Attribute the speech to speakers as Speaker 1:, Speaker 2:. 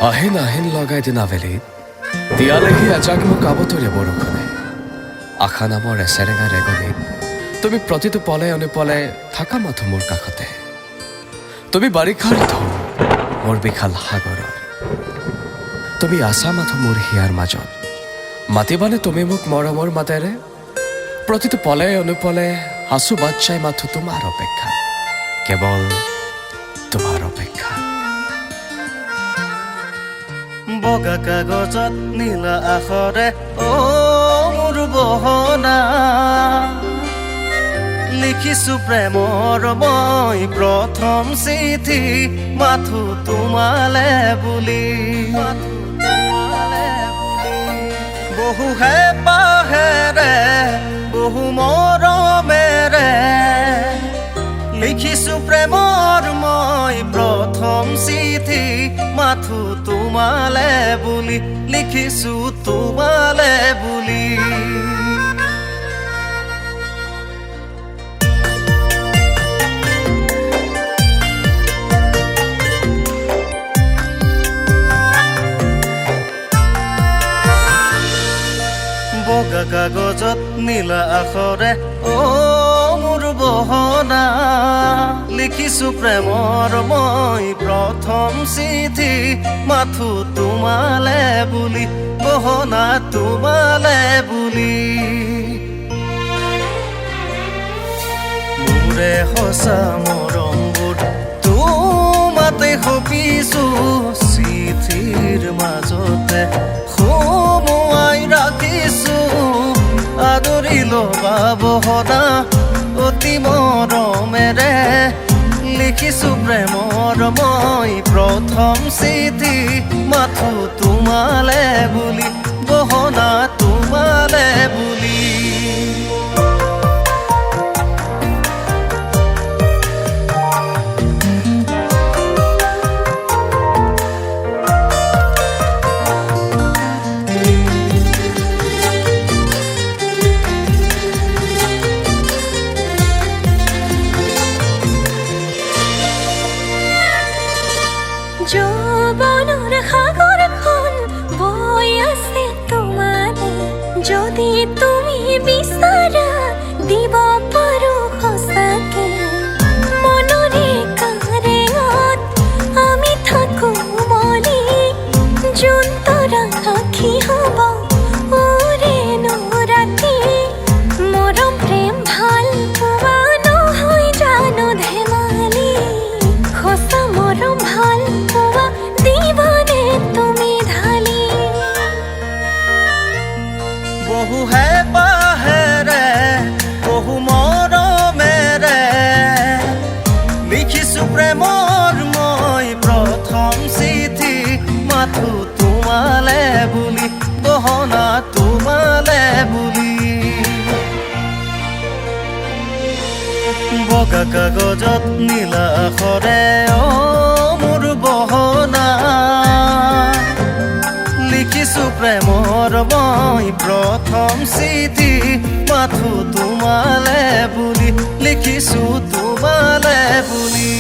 Speaker 1: আহিন আহিন লগাই দিন আবেলিত দিয়ালেহি এজাক মোক আবতৰীয়া বৰষুণে আশা নামৰ এচেৰেঙা ৰেগনিত তুমি প্ৰতিটো পলে অনুপলে থাকা মাথো মোৰ কাষতে তুমি বাৰিষাৰ ঢৌ মোৰ বিশাল সাগৰৰ তুমি আছা মাথো মোৰ হিয়াৰ মাজত মাতিবানে তুমি মোক মৰমৰ মাতেৰে প্ৰতিটো পলে অনুপলে আছো বাচ্চাই মাথো তোমাৰ অপেক্ষা কেৱল তোমাৰ অপেক্ষা
Speaker 2: বগা কাগজত নীলা আখৰে অ মোৰ বহনা লিখিছো প্ৰেমৰ মই প্ৰথম চিঠি মাথো তোমালে বুলি বহু হেঁপাহেৰে বহু মৰমেৰে লিখিছো প্ৰেমৰ মই প্ৰথম চিঠি মাথো তোমালে বুলি লিখিছো তোমালে বুলি বগা কাগজত নীলা আখৰে অ মোৰ বহনা লিখিছো প্ৰেমৰ মই প্ৰথম চিঠি মাথো তোমালে বুলি বহনা তোমালে বুলি মোৰে সঁচা মৰমবোৰ তোমাতে সপিছো চিঠিৰ মাজতে সোমোৱাই ৰাখিছো আদৰি ল'বা বহনা অতি মৰমেৰে লিখিছো প্ৰেমৰ মই প্ৰথম চিঠি মাথো তোমালে বুলি বহনা তোমালে বুলি
Speaker 3: যৌৱনৰ সাগৰখন বৈ আছে তোমালে যদি তুমি বিচাৰা দিব পাৰো সঁচাকে মনৰে কাৰেঙত আমি থাকো মলি যোন তৰা আখি হ'ব ওৰে ৰাতি মৰম প্ৰেম ভাল পোৱা নহয় জানো ধেমালি সঁচা মৰম ভাল পোৱা দিবানে তুমি ঢালি
Speaker 2: বহু হেঁপাহেৰে বহু মৰমেৰে লিখিছো প্ৰেমৰ মই প্ৰথম চিঠি মাথো তোমালে বুলি বহনা তোমালে বুলি বগা কাগজত নীলা আখৰে অ মোৰ বহনা লিখিছো প্ৰেমৰ মই প্ৰথম চিঠি মাথো তোমালে বুলি লিখিছো তোমালে বুলি